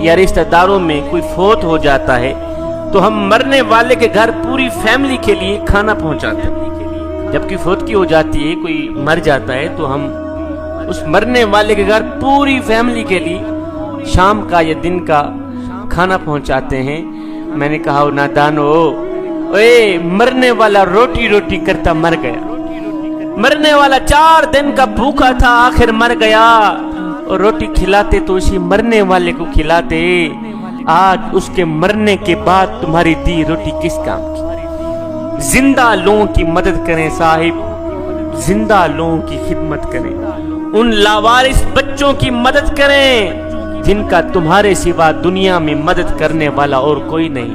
یا رشتہ داروں میں کوئی فوت ہو جاتا ہے تو ہم مرنے والے کے گھر پوری فیملی کے لیے کھانا پہنچاتے ہیں۔ جب کوئی فوت کی ہو جاتی ہے، کوئی مر جاتا ہے، تو ہم اس مرنے والے کے گھر پوری فیملی کے لیے شام کا یا دن کا کھانا پہنچاتے ہیں۔ میں نے کہا نادانو، اے مرنے والا روٹی روٹی کرتا مر گیا، مرنے والا 4 دن کا بھوکا تھا، آخر مر گیا، اور روٹی کھلاتے تو اسی مرنے والے کو کھلاتے، آج اس کے مرنے کے بعد تمہاری دی روٹی کس کام کی؟ زندہ لوگوں کی مدد کریں صاحب، زندہ لوگوں کی خدمت کریں، ان لاوارث بچوں کی مدد کریں جن کا تمہارے سوا دنیا میں مدد کرنے والا اور کوئی نہیں۔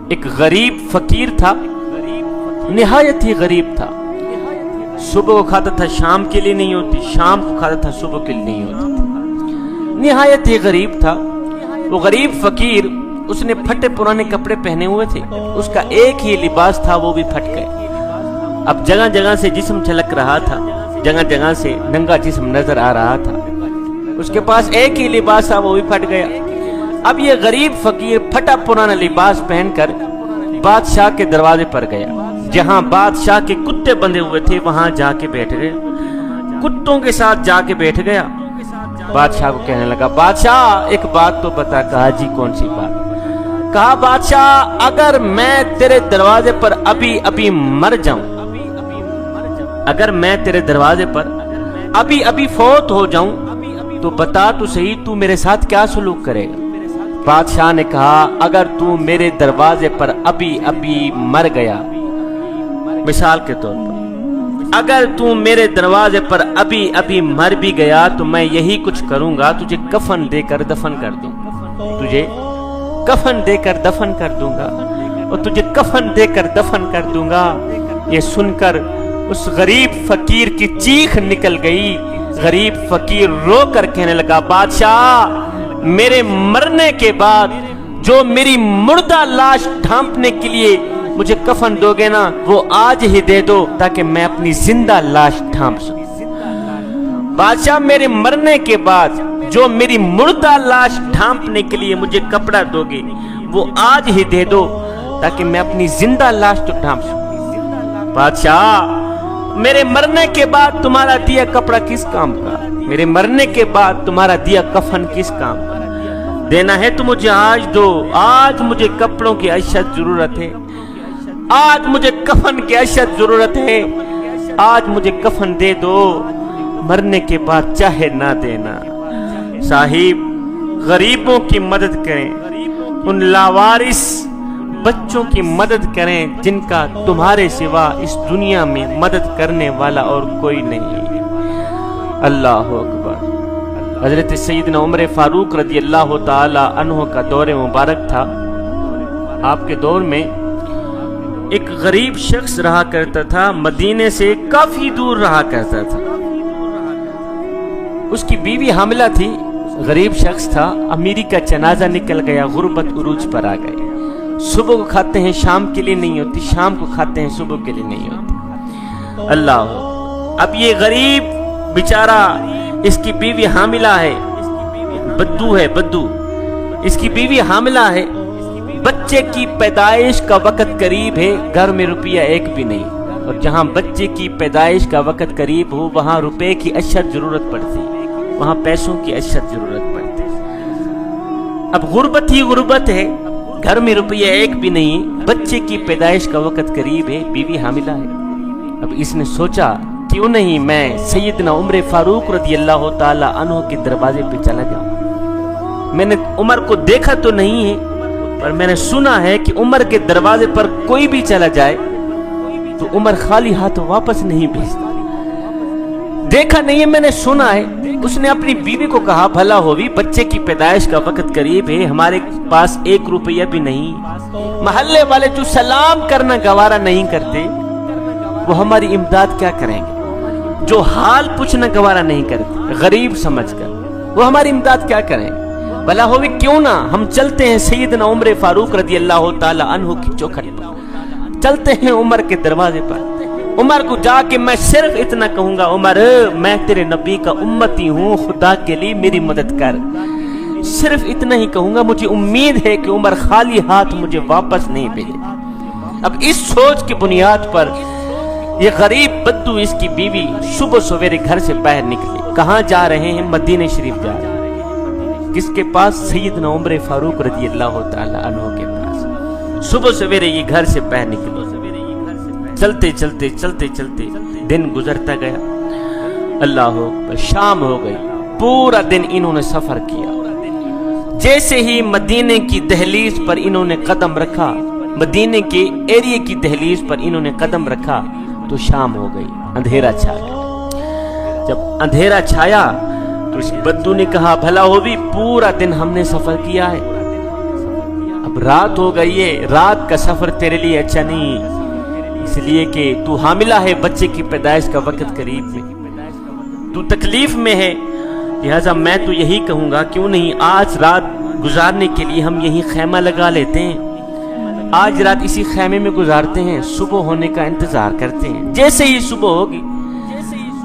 ایک غریب فقیر تھا، نہایت ہی غریب تھا، صبح کو کھاتا تھا شام کے لیے نہیں ہوتی، شام کو کھاتا تھا صبح کے لیے نہیں ہوتی، نہایت ہی غریب تھا وہ غریب فقیر۔ اس نے پھٹے پرانے کپڑے پہنے ہوئے تھے، اس کا ایک ہی لباس تھا، وہ بھی پھٹ گئے۔ اب جگہ جگہ سے جسم چھلک رہا تھا، جگہ جگہ سے ننگا جسم نظر آ رہا تھا، اس کے پاس ایک ہی لباس تھا، وہ بھی پھٹ گیا۔ اب یہ غریب فقیر پھٹا پرانا لباس پہن کر بادشاہ کے دروازے پر گیا، جہاں بادشاہ کے کتے بندھے ہوئے تھے وہاں جا کے بیٹھ گئے، کتوں کے ساتھ جا کے بیٹھ گیا۔ بادشاہ کو کہنے لگا، بادشاہ ایک بات تو بتا۔ کہا جی کون سی بات؟ کہا بادشاہ اگر میں تیرے دروازے پر ابھی ابھی مر جاؤں، اگر میں تیرے دروازے پر ابھی ابھی فوت ہو جاؤں تو بتا تو صحیح تو میرے ساتھ کیا سلوک کرے گا؟ بادشاہ نے کہا اگر تو میرے دروازے پر ابھی ابھی مر گیا، مثال کے طور پر اگر تو میرے دروازے پر ابھی ابھی مر بھی گیا تو میں یہی کچھ کروں گا، تجھے کفن دے کر دفن کر دوں گا، تجھے کفن دے کر دفن کر دوں گا، اور تجھے کفن دے کر دفن کر دوں گا۔ یہ سن کر اس غریب فقیر کی چیخ نکل گئی، غریب فقیر رو کر کہنے لگا، بادشاہ میرے مرنے کے بعد جو میری مردہ لاش ڈھانپنے کے لیے مجھے کفن دو گے نا، وہ آج ہی دے دو تاکہ میں اپنی زندہ لاش ڈھانپ سکوں۔ بادشاہ میرے مرنے کے بعد جو میری مردہ لاش ڈھانپنے کے لیے مجھے کپڑا دو گے وہ آج ہی دے دو تاکہ میں اپنی زندہ لاش تو ڈھانپ سکوں۔ بادشاہ میرے مرنے کے بعد تمہارا دیا کپڑا کس کام کا؟ میرے مرنے کے بعد تمہارا دیا کفن کس کام کا؟ دینا ہے تو مجھے آج دو، آج مجھے کپڑوں کی اشد ضرورت ہے، آج مجھے کفن کی اشد ضرورت ہے، آج مجھے کفن دے دو، مرنے کے بعد چاہے نہ دینا۔ صاحب غریبوں کی مدد کریں، ان لاوارث بچوں کی مدد کریں جن کا تمہارے سوا اس دنیا میں مدد کرنے والا اور کوئی نہیں۔ اللہ اکبر۔ حضرت سیدنا عمر فاروق رضی اللہ تعالی عنہ کا دور مبارک تھا۔ آپ کے دور میں ایک غریب شخص رہا کرتا تھا، مدینے سے کافی دور رہا کرتا تھا، اس کی بیوی حاملہ تھی، غریب شخص تھا، امیری کا جنازہ نکل گیا، غربت عروج پر آ گئے، صبح کو کھاتے ہیں شام کے لیے نہیں ہوتی، شام کو کھاتے ہیں صبح کے لیے نہیں ہوتی۔ اللہ، اب یہ غریب بیچارہ، اس کی بیوی حاملہ ہے، بدو ہے، بدو، اس کی بیوی حاملہ ہے، بچے کی پیدائش کا وقت قریب ہے، گھر میں روپیہ ایک بھی نہیں، اور جہاں بچے کی پیدائش کا وقت قریب ہو وہاں روپے کی اشد ضرورت پڑتی، وہاں پیسوں کی اشد ضرورت پڑتی۔ اب غربت ہی غربت ہے، گھر میں روپیہ ایک بھی نہیں، بچے کی پیدائش کا وقت قریب ہے، بیوی حاملہ ہے۔ اب اس نے سوچا کیوں نہیں میں سیدنا عمر فاروق رضی اللہ تعالی عنہ کے دروازے پہ چلا جاؤں۔ میں نے عمر کو دیکھا تو نہیں ہے، پر میں نے سنا ہے کہ عمر کے دروازے پر کوئی بھی چلا جائے تو عمر خالی ہاتھ واپس نہیں بھیجتا۔ دیکھا نہیں ہے، میں نے سنا ہے۔ اس نے اپنی بیوی کو کہا بھلا ہووی، بچے کی پیدائش کا وقت قریب ہے، ہمارے پاس 1 روپیہ بھی نہیں، محلے والے جو سلام کرنا گوارا نہیں کرتے وہ ہماری امداد کیا کریں گے، جو حال پوچھنا گوارا نہیں کرتے غریب سمجھ کر، وہ ہماری امداد کیا کریں؟ بھلا ہووی کیوں نہ ہم چلتے ہیں سیدنا عمر فاروق رضی اللہ تعالی عنہ کی چوکھٹ پر، چلتے ہیں عمر کے دروازے پر، عمر کو جا کے میں صرف اتنا کہوں گا، عمر میں تیرے نبی کا امتی ہوں، خدا کے لیے میری مدد کر، صرف اتنا ہی کہوں گا، مجھے امید ہے کہ عمر خالی ہاتھ مجھے واپس نہیں بھیجے۔ اب اس سوچ کی بنیاد پر یہ غریب بدو اس کی بیوی صبح سویرے گھر سے باہر نکلے۔ کہاں جا رہے ہیں؟ مدینہ شریف جا رہے ہیں۔ کس کے پاس؟ سیدنا عمر فاروق رضی اللہ تعالی عنہ کے پاس۔ صبح سویرے یہ گھر سے باہر نکلے، چلتے چلتے چلتے چلتے دن گزرتا گیا۔ اللہ اکبر، شام ہو گئی۔ پورا دن انہوں نے سفر کیا۔ جیسے ہی مدینے کی دہلیز پر انہوں نے قدم رکھا، مدینے کے ایریے کی دہلیز پر انہوں نے قدم رکھا تو شام ہو گئی، اندھیرا چھا گیا۔ جب اندھیرا چھایا تو اس بدو نے کہا، بھلا ہو بھی پورا دن ہم نے سفر کیا ہے، اب رات ہو گئی ہے، رات کا سفر تیرے لیے اچھا نہیں، اس لیے کہ تو حاملہ ہے، بچے کی پیدائش کا وقت قریب میں، تو تکلیف میں ہے، لہذا میں تو یہی کہوں گا کیوں نہیں آج رات گزارنے کے لیے ہم یہی خیمہ لگا لیتے ہیں، آج رات اسی خیمے میں گزارتے ہیں، صبح ہونے کا انتظار کرتے ہیں، جیسے ہی صبح ہوگی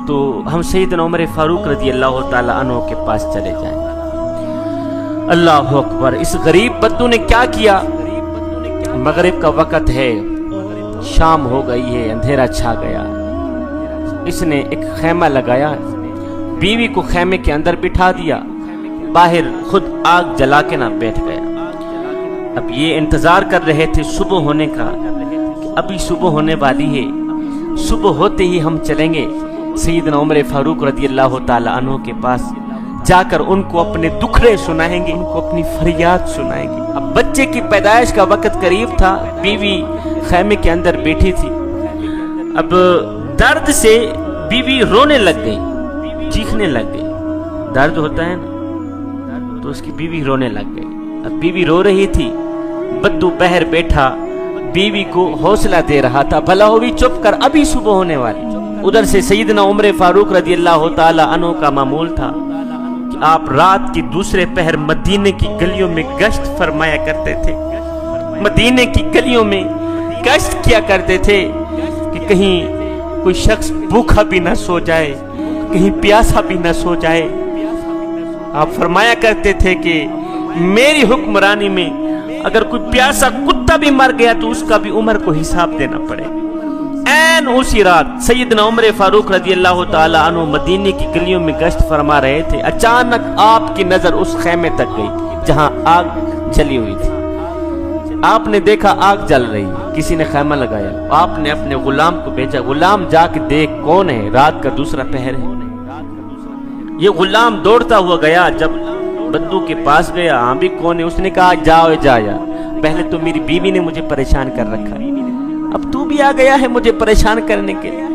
تو ہم سیدنا عمر فاروق رضی اللہ تعالی عنہ کے پاس چلے جائیں گے۔ اللہ اکبر، اس غریب بدو نے کیا کیا؟ مغرب کا وقت ہے، شام ہو گئی ہے، اندھیرا چھا گیا، اس نے ایک خیمہ لگایا، بیوی کو خیمے کے اندر بٹھا دیا، باہر خود آگ جلا کے نہ بیٹھ گیا۔ اب یہ انتظار کر رہے تھے صبح ہونے کا کہ ابھی صبح ہونے والی ہے، صبح ہوتے ہی ہم چلیں گے سیدنا عمر فاروق رضی اللہ تعالی عنہ کے پاس، جا کر ان کو اپنے دکھڑے سنائیں گے، ان کو اپنی فریاد سنائیں گے۔ اب بچے کی پیدائش کا وقت قریب تھا، بیوی خیمے کے اندر بیٹھی تھی، اب درد سے بیوی رونے لگ گئی، چیخنے لگ گئی، درد ہوتا ہے نا، تو اس کی بیوی رونے لگ گئی۔ اب بیوی رو رہی تھی، بدو بہر بیٹھا بیوی کو حوصلہ دے رہا تھا، بھلا ہوئی چپ کر، ابھی صبح ہونے والی۔ ادھر سے سیدنا عمر فاروق رضی اللہ تعالی عنہ کا معمول تھا کہ آپ رات کی دوسرے پہر مدینے کی گلیوں میں گشت فرمایا کرتے تھے، مدینے کی گلیوں میں گشت کیا کرتے تھے کہ کہیں کوئی شخص بھوکا بھی نہ سو جائے، کہیں پیاسا بھی نہ سو جائے۔ آپ فرمایا کرتے تھے کہ میری حکمرانی میں اگر کوئی پیاسا کتا بھی مر گیا تو اس کا بھی عمر کو حساب دینا پڑے۔ این اسی رات سیدنا عمر فاروق رضی اللہ تعالی عنہ مدینے کی گلیوں میں گشت فرما رہے تھے، اچانک آپ کی نظر اس خیمے تک گئی جہاں آگ جلی ہوئی تھی۔ آپ نے دیکھا آگ جل رہی، کسی نے خیمہ لگایا، آپ نے اپنے غلام کو بھیجا، غلام جا کے دیکھ کون ہے، رات کا دوسرا پہر ہے۔ یہ غلام دوڑتا ہوا گیا، جب بدو کے پاس گیا، ہاں بھی کون ہے؟ اس نے کہا جاؤ جایا، پہلے تو میری بیوی نے مجھے پریشان کر رکھا، اب تو بھی آ گیا ہے مجھے پریشان کرنے کے لیے۔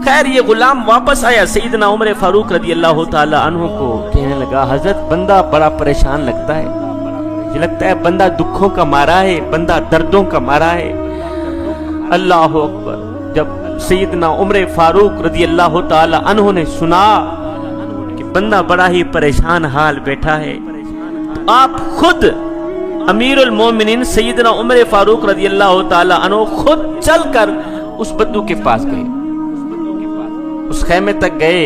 خیر یہ غلام واپس آیا، سیدنا عمر فاروق رضی اللہ تعالی عنہ کو کہنے لگا، حضرت بندہ بڑا پریشان لگتا ہے، مجھے لگتا ہے بندہ دکھوں کا مارا ہے، بندہ دردوں کا مارا ہے۔ اللہ اکبر، جب سیدنا عمر فاروق رضی اللہ تعالی عنہ نے سنا کہ بندہ بڑا ہی پریشان حال بیٹھا ہے، تو آپ خود امیر المومنین سیدنا عمر فاروق رضی اللہ تعالی عنہ خود چل کر اس بدو کے پاس گئے، اس خیمے تک گئے،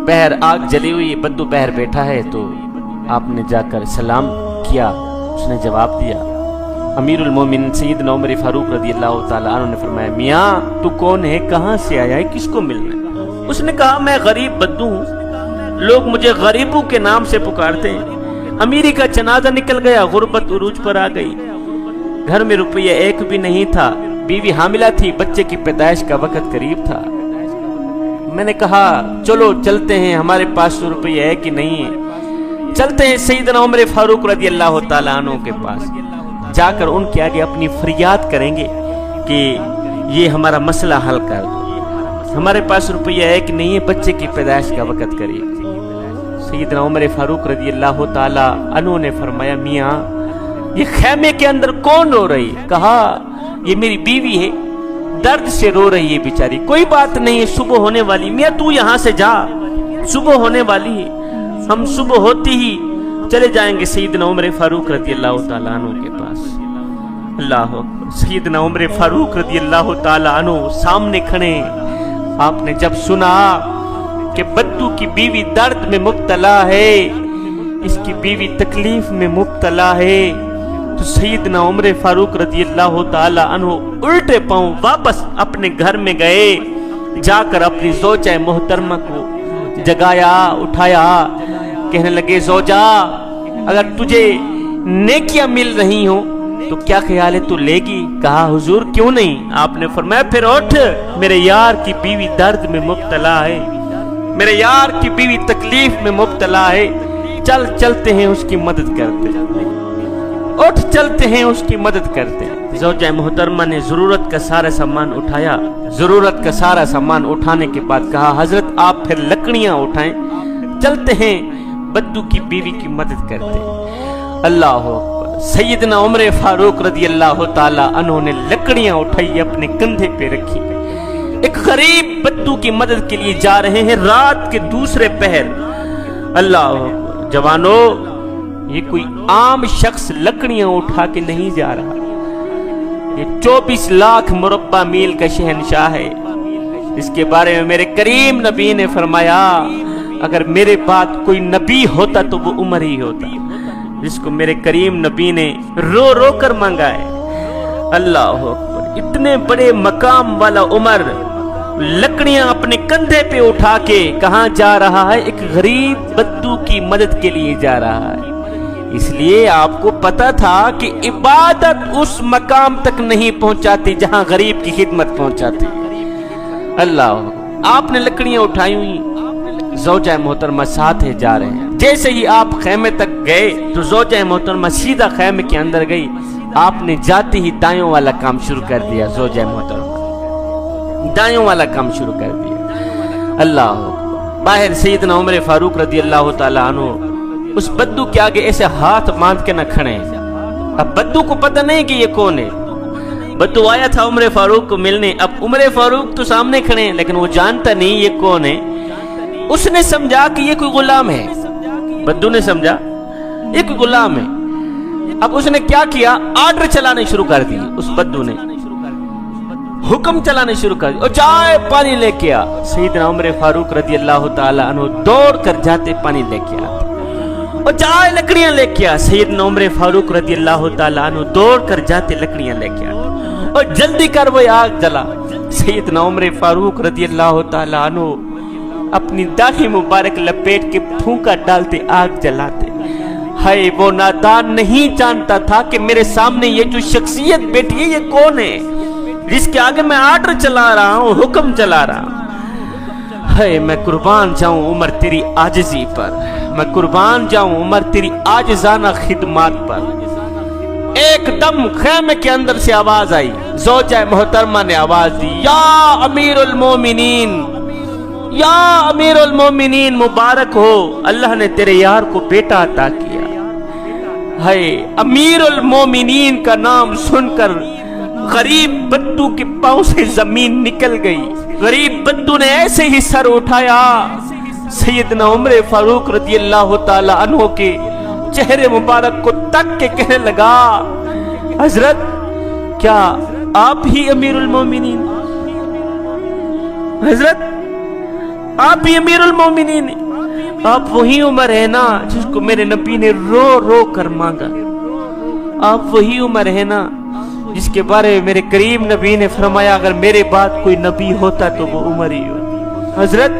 بہر آگ جلی ہوئی، بدو بہر بیٹھا ہے، تو آپ نے جا کر سلام کیا، اس نے جواب دیا۔ امیر المومنین سیدنا عمر فاروق رضی اللہ تعالی عنہ نے فرمایا، میاں تو کون ہے، کہاں سے آیا ہے، کس کو ملنا ہے؟ اس نے کہا میں غریب بدو ہوں، لوگ مجھے غریبوں کے نام سے پکارتے ہیں، امیری کا جنازہ نکل گیا، غربت عروج پر آ گئی، گھر میں روپیہ ایک بھی نہیں تھا، بیوی حاملہ تھی، بچے کی پیدائش کا وقت قریب تھا، میں نے کہا چلو چلتے ہیں، ہمارے پاس روپیہ ہے کہ نہیں ہے، چلتے ہیں سیدنا عمر فاروق رضی اللہ تعالی عنہ کے پاس، جا کر ان کے آگے اپنی فریاد کریں گے کہ یہ ہمارا مسئلہ حل کر دو، ہمارے پاس روپیہ ہے کہ نہیں ہے، بچے کی پیدائش کا وقت قریب۔ سیدنا عمر فاروق رضی اللہ تعالی عنہ نے فرمایا، میاں یہ خیمے کے اندر کون رو رہی؟ کہا یہ میری بیوی ہے، درد سے رو رہی ہے بیچاری، کوئی بات نہیں ہے، صبح ہونے والی، میاں تو یہاں سے جا، صبح ہونے والی ہے، ہم صبح ہوتی ہی چلے جائیں گے سیدنا عمر فاروق رضی اللہ تعالی عنہ کے پاس۔ اللہ اکبر، سیدنا عمر فاروق رضی اللہ تعالی عنہ سامنے کھڑے، آپ نے جب سنا کہ بدو کی بیوی درد میں مبتلا ہے، اس کی بیوی تکلیف میں مبتلا ہے، تو سیدنا عمر فاروق رضی اللہ تعالی عنہ الٹے پاؤں واپس اپنے گھر میں گئے، جا کر اپنی زوجہ محترمہ کو جگایا، اٹھایا، کہنے لگے زوجہ اگر تجھے نیکیاں مل رہی ہوں تو کیا خیال ہے تو لے گی؟ کہا حضور کیوں نہیں؟ آپ نے فرمایا پھر اٹھ، میرے یار کی بیوی درد میں مبتلا ہے، میرے یار کی بیوی تکلیف میں مبتلا ہے، چل چلتے ہیں اس کی مدد کرتے، اٹھ چلتے ہیں اس کی مدد کرتے۔ زوجہ محترمہ نے ضرورت کا سارا سامان اٹھایا، ضرورت کا سارا سامان اٹھانے کے بعد کہا حضرت آپ پھر لکڑیاں اٹھائیں، چلتے ہیں بدو کی بیوی کی مدد کرتے۔ اللہ اکبر، سیدنا عمر فاروق رضی اللہ تعالی عنہ نے لکڑیاں اٹھائی، اپنے کندھے پہ رکھی، ایک غریب بدو کی مدد کے لیے جا رہے ہیں رات کے دوسرے پہر۔ اللہ اکبر، جوانو یہ کوئی عام شخص لکڑیاں اٹھا کے نہیں جا رہا، یہ 24 لاکھ مربع میل کا شہنشاہ ہے۔ اس کے بارے میں میرے کریم نبی نے فرمایا اگر میرے بعد کوئی نبی ہوتا تو وہ عمر ہی ہوتا، جس کو میرے کریم نبی نے رو رو کر مانگا ہے۔ اللہ اکبر، اتنے بڑے مقام والا عمر لکڑیاں اپنے کندھے پہ اٹھا کے کہاں جا رہا ہے؟ ایک غریب بدو کی مدد کے لیے جا رہا ہے۔ اس لیے آپ کو پتا تھا کہ عبادت اس مقام تک نہیں پہنچاتی جہاں غریب کی خدمت پہنچاتی۔ اللہ، آپ نے لکڑیاں اٹھائی ہوئی، زوجہ محترمہ ساتھ ہے جا رہے ہیں۔ جیسے ہی آپ خیمے تک گئے تو زوجہ محترمہ سیدھا خیمے کے اندر گئی، آپ نے جاتے ہی دائیوں والا کام شروع کر دیا، زوجہ محترمہ دائیوں والا کام شروع کر دیا۔ اللہ، باہر سیدنا عمر فاروق رضی اللہ تعالی عنہ اس بدو کے آگے ایسے ہاتھ باندھ کے نہ کھڑے ہیں۔ اب بدو کو پتہ نہیں کہ یہ کون ہے، بدو آیا تھا عمر فاروق کو ملنے، اب عمر فاروق تو سامنے کھڑے ہیں لیکن وہ جانتا نہیں یہ کون ہے۔ اس نے سمجھا کہ یہ کوئی غلام ہے، بدو نے سمجھا یہ کوئی غلام ہے۔ اب اس نے کیا کیا؟ آرڈر چلانے شروع کر دی، اس بدو نے حکم چلانے شروع کر دیا، اور جائے پانی لے کے آ۔ سیدنا عمر فاروق رضی اللہ تعالی عنہ دوڑ کر جاتے پانی لے کے آتے، اور جائے لکڑیاں لے کے آ۔ سیدنا عمر فاروق رضی اللہ تعالی عنہ دوڑ کر جاتے لکڑیاں لے کے آتے، اور جلدی کر وہ آگ جلا۔ سیدنا عمر فاروق رضی اللہ تعالی عنہ اپنی داڑھی مبارک لپیٹ کے پھونکا ڈالتے آگ جلاتے۔ ہائے وہ نادان نہیں جانتا تھا کہ میرے سامنے یہ جو شخصیت بیٹھی ہے یہ کون ہے، جس کے آگے میں آرڈر چلا رہا ہوں، حکم چلا رہا ہوں۔ ہائے میں قربان جاؤں عمر تیری عاجزی پر، میں قربان جاؤں عمر تیری عاجزانہ خدمات پر۔ ایک دم خیمے کے اندر سے آواز آئی، زوجہ محترمہ نے آواز دی، یا امیر المومنین، یا امیر المومنین، مبارک ہو، اللہ نے تیرے یار کو بیٹا عطا کیا۔ ہائے امیر المومنین کا نام سن کر غریب بدو کے پاؤں سے زمین نکل گئی۔ غریب بدو نے ایسے ہی سر اٹھایا، سیدنا عمر فاروق رضی اللہ تعالی عنہ کے چہرے مبارک کو تک کے کہنے لگا حضرت کیا آپ ہی امیر المومنین؟ حضرت آپ ہی امیر المومنین ہیں؟ آپ وہی عمر ہے نا جس کو میرے نبی نے رو رو کر مانگا؟ آپ وہی عمر ہے نا جس کے بارے میں میرے کریم نبی نے فرمایا اگر میرے بعد کوئی نبی ہوتا تو وہ عمر ہی ہوتا؟ حضرت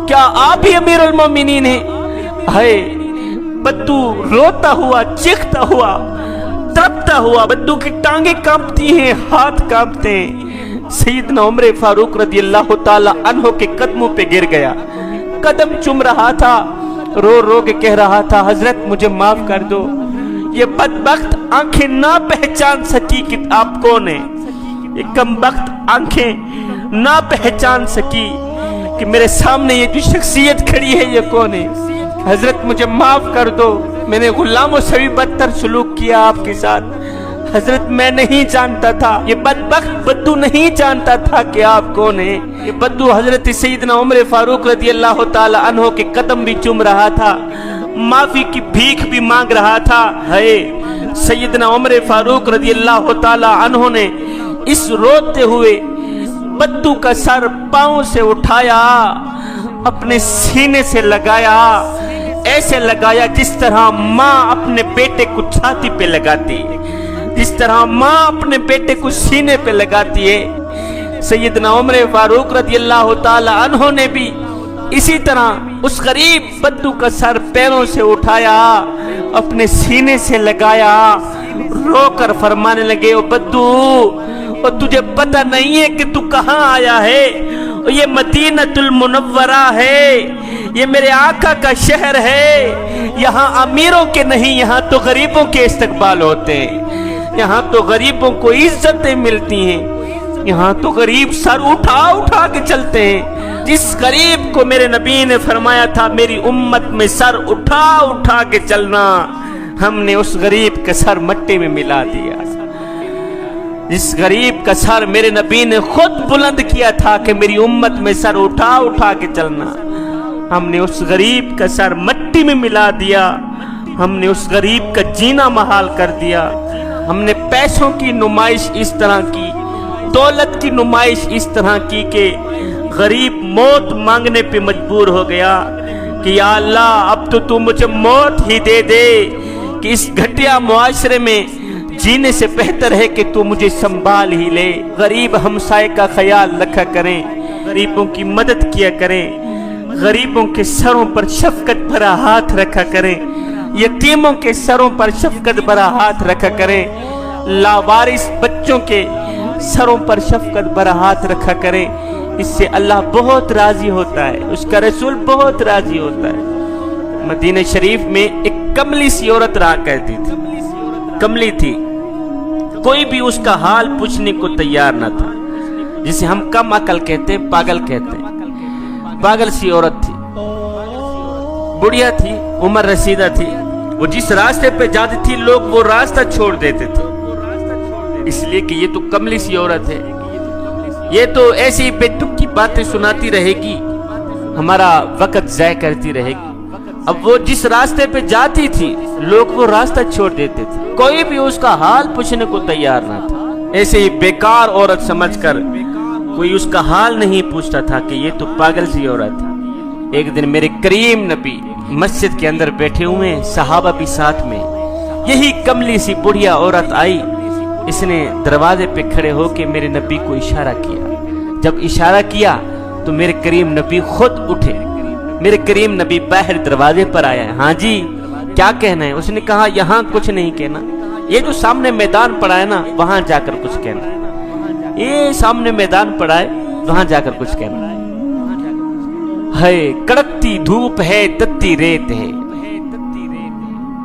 کیا آپ ہی امیر المومنین ہیں؟ ہائے بدو روتا ہوا، چیختا ہوا، تڑپتا ہوا، بدو کی ٹانگیں کانپتی ہیں، ہاتھ کانپتے ہیں۔ سیدنا عمر فاروق رضی اللہ تعالی عنہ کے قدموں پہ گر گیا، قدم چوم رہا تھا، رو رو کے کہہ رہا تھا حضرت مجھے معاف کر دو۔ یہ بدبخت آنکھیں نہ پہچان سکی کہ آپ کون ہیں، یہ کمبخت آنکھیں نہ پہچان سکی کہ میرے سامنے یہ جو شخصیت کھڑی ہے یہ کون ہے۔ حضرت مجھے معاف کر دو، میں نے غلاموں سے بھی بدتر سلوک کیا آپ کے ساتھ۔ حضرت میں نہیں جانتا تھا، یہ بدبخت بدو نہیں جانتا تھا کہ آپ کون ہیں۔ یہ بدو حضرت سیدنا عمر فاروق رضی اللہ تعالی عنہ کے قدم بھی چوم رہا تھا، معافی کی بھیک بھی مانگ رہا تھا۔ ہے سیدنا عمر فاروق رضی اللہ تعالی عنہ نے اس روتے ہوئے بدو کا سر پاؤں سے اٹھایا، اپنے سینے سے لگایا، ایسے لگایا جس طرح ماں اپنے بیٹے کو چھاتی پہ لگاتی ہے، جس طرح ماں اپنے بیٹے کو سینے پہ لگاتی ہے۔ سیدنا عمر فاروق رضی اللہ تعالی عنہ نے بھی اسی طرح اس غریب بدو کا سر پیروں سے اٹھایا، اپنے سینے سے لگایا، رو کر فرمانے لگے، او بدو، اور تجھے پتہ نہیں ہے کہ تو کہاں آیا ہے؟ یہ مدینہ المنورہ ہے، یہ میرے آقا کا شہر ہے، یہاں امیروں کے نہیں، یہاں تو غریبوں کے استقبال ہوتے ہیں، یہاں تو غریبوں کو عزتیں ملتی ہیں، یہاں تو غریب سر اٹھا اٹھا کے چلتے ہیں۔ جس غریب کو میرے نبی نے فرمایا تھا میری امت میں سر اٹھا اٹھا کے چلنا، ہم نے اس غریب کا سر مٹی میں ملا دیا۔ جس غریب کا سر میرے نبی نے خود بلند کیا تھا کہ میری امت میں سر اٹھا اٹھا کے چلنا، ہم نے اس غریب کا سر مٹی میں ملا دیا، ہم نے اس غریب کا جینا محال کر دیا۔ ہم نے پیسوں کی نمائش اس طرح کی، دولت کی نمائش اس طرح کی کہ غریب موت مانگنے پہ مجبور ہو گیا کہ یا اللہ اب تو مجھے موت ہی دے دے، کہ اس گھٹیا معاشرے میں جینے سے بہتر ہے کہ تو مجھے سنبھال ہی لے۔ غریب ہمسائے کا خیال رکھا کریں، غریبوں کی مدد کیا کریں، غریبوں کے سروں پر شفقت بھرا ہاتھ رکھا کریں، یتیموں کے سروں پر شفقت بھرا ہاتھ رکھا کریں، لاوارث بچوں کے سروں پر شفقت بھرا ہاتھ رکھا کریں۔ اس سے اللہ بہت راضی ہوتا ہے، اس کا رسول بہت راضی ہوتا ہے۔ مدینہ شریف میں ایک کملی سی عورت رہا کرتی تھی، کملی تھی، کوئی بھی اس کا حال پوچھنے کو تیار نہ تھا، جسے ہم کم عقل کہتے ہیں، پاگل کہتے ہیں۔ پاگل سی عورت تھی، بڑھیا تھی، عمر رسیدہ تھی، وہ جس راستے پہ جاتی تھی لوگ وہ راستہ چھوڑ دیتے تھے، اس لیے کہ یہ تو کملی سی عورت ہے، یہ تو ایسی ہی بے تک کی باتیں سناتی رہے گی، ہمارا وقت ضائع کرتی رہے گی۔ اب وہ جس راستے پہ جاتی تھی لوگ وہ راستہ چھوڑ دیتے تھے، کوئی بھی اس کا حال پوچھنے کو تیار نہ تھا، ایسے ہی بیکار عورت سمجھ کر کوئی اس کا حال نہیں پوچھتا تھا کہ یہ تو پاگل سی عورت ہے۔ ایک دن میرے کریم نبی مسجد کے اندر بیٹھے ہوئے، صحابہ بھی ساتھ میں، یہی کملی سی بڑھیا عورت آئی، اس نے دروازے پہ کھڑے ہو کے میرے نبی کو اشارہ کیا۔ جب اشارہ کیا تو میرے کریم نبی خود اٹھے، میرے کریم نبی باہر دروازے پر آیا ہے۔ ہاں جی کیا کہنا ہے؟ اس نے کہا یہاں کچھ نہیں کہنا، یہ جو سامنے میدان پڑا ہے نا وہاں جا کر کچھ کہنا، یہ سامنے میدان پڑا ہے وہاں جا کر کچھ کہنا ہے۔ کڑکتی دھوپ ہے تتی ریت ہے،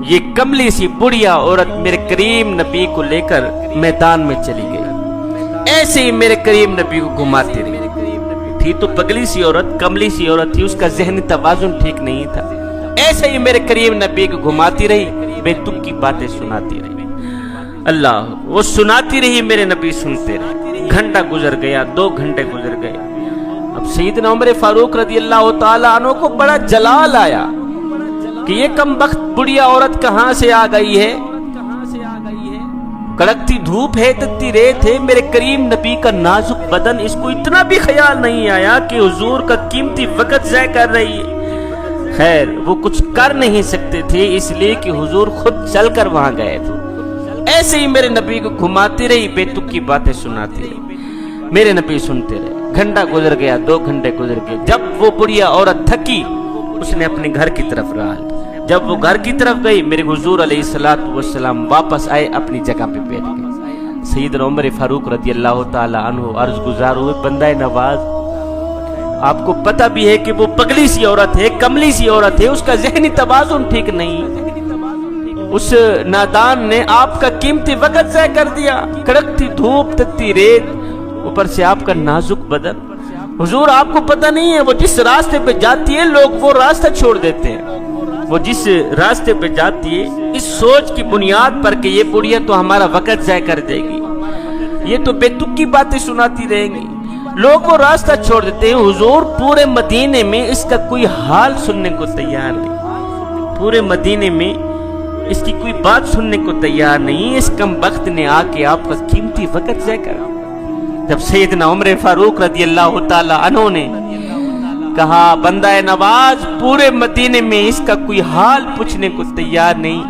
یہ کملی سی بڑھیا عورت میرے کریم نبی کو لے کر میدان میں چلی گئی، ایسے ہی میرے کریم نبی کو گھماتی رہی۔ تھی تو پگلی سی عورت، کملی سی عورت تھی، اس کا ذہنی توازن ٹھیک نہیں تھا، ایسے ہی میرے کریم نبی کو گھماتی رہی، بے تک کی باتیں سناتی رہی۔ اللہ، وہ سناتی رہی، میرے نبی سنتے رہے۔ گھنٹہ گزر گیا، 2 گھنٹے گزر گئے۔ اب سیدنا عمر فاروق رضی اللہ تعالی عنہ کو بڑا جلال آیا کہ یہ کم بخت بڑھیا عورت کہاں سے آ گئی ہے، کڑکتی دھوپ ہے تتی ریت ہے، میرے کریم نبی کا نازک بدن، اس کو اتنا بھی خیال نہیں آیا کہ حضور کا قیمتی وقت ضائع کر رہی ہے۔ خیر وہ کچھ کر نہیں سکتے تھے، اس لیے کہ حضور خود چل کر وہاں گئے تھے۔ ایسے ہی میرے نبی کو گھماتی رہی، بے تک کی باتیں سناتی رہی، میرے نبی سنتے رہے۔ گھنٹہ گزر گیا، 2 گھنٹے گزر گئے۔ جب وہ بڑھیا عورت تھکی اس نے اپنے گھر کی طرف رہا، جب وہ گھر کی طرف گئی میرے حضور علیہ الصلوۃ والسلام واپس آئے، اپنی جگہ پہ بیٹھ گئے۔ سیدنا عمر فاروق رضی اللہ تعالی عنہ عرض گزار ہوئے، بندہ نواز آپ کو پتہ بھی ہے کہ وہ پگلی سی عورت ہے، کملی سی عورت ہے، اس کا ذہنی توازن ٹھیک نہیں، اس نادان نے آپ کا قیمتی وقت ضائع کر دیا، کڑکتی دھوپ تتی ریت، اوپر سے آپ کا نازک بدن۔ حضور آپ کو پتہ نہیں ہے وہ جس راستے پہ جاتی ہے لوگ وہ راستہ چھوڑ دیتے ہیں، وہ جس راستے پہ جاتی ہے اس سوچ کی بنیاد پر کہ یہ بڑھیا تو ہمارا وقت ضائع کر دے گی، یہ تو بے تک کی باتیں سناتی رہیں گی، لوگ وہ راستہ چھوڑ دیتے ہیں۔ حضور پورے مدینے میں اس کا کوئی حال سننے کو تیار نہیں، پورے مدینے میں اس کی کوئی بات سننے کو تیار نہیں، اس کم بخت نے آ کے آپ کا قیمتی وقت ضائع کر۔ جب سیدنا عمر فاروق رضی اللہ تعالی عنہ نے کہا بندہ نواز پورے مدینے میں اس کا کوئی حال پوچھنے کو تیار نہیں،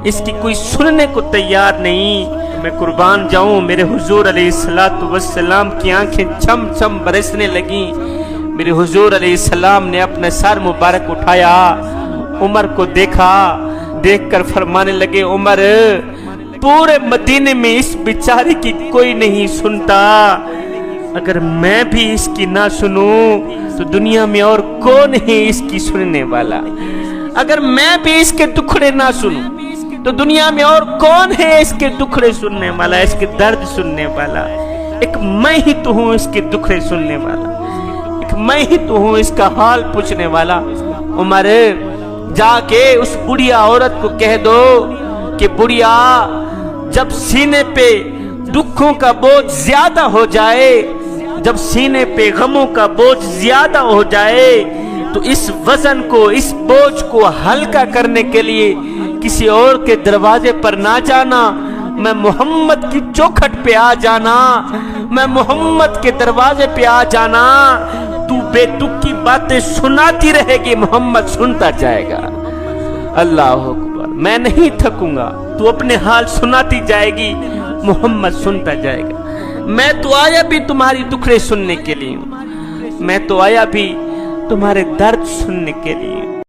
اس کی کوئی سننے کو تیار نہیں۔ میں قربان جاؤں، میرے حضور علیہ السلام کی آنکھیں چھم چھم برسنے لگیں۔ میرے حضور علیہ السلام نے اپنا سر مبارک اٹھایا، عمر کو دیکھا، دیکھ کر فرمانے لگے عمر پورے مدینے میں اس بیچارے کی کوئی نہیں سنتا، اگر میں بھی اس کی نہ سنوں تو دنیا میں اور کون ہے اس کی سننے والا؟ اگر میں بھی اس کے دکھڑے نہ سنوں تو دنیا میں اور کون ہے اس کے دکھڑے سننے والا، اس کے درد سننے والا؟ ایک میں ہی تو ہوں اس کے دکھڑے سننے والا، ایک میں ہی تو ہوں اس کا حال پوچھنے والا۔ عمر جا کے اس بڑھیا عورت کو کہہ دو کہ بڑھیا جب سینے پہ دکھوں کا بوجھ زیادہ ہو جائے، جب سینے پہ غموں کا بوجھ زیادہ ہو جائے تو اس وزن کو، اس بوجھ کو ہلکا کرنے کے لیے کسی اور کے دروازے پر نہ جانا، میں محمد کی چوکھٹ پہ آ جانا، میں محمد کے دروازے پہ آ جانا۔ تو بے دکھ کی باتیں سناتی رہے گی، محمد سنتا جائے گا۔ اللہ اکبر، میں نہیں تھکوں گا، تو اپنے حال سناتی جائے گی، محمد سنتا جائے گا۔ میں تو آیا بھی تمہاری دکھڑے سننے کے لیے ہوں، میں تو آیا بھی تمہارے درد سننے کے لیے۔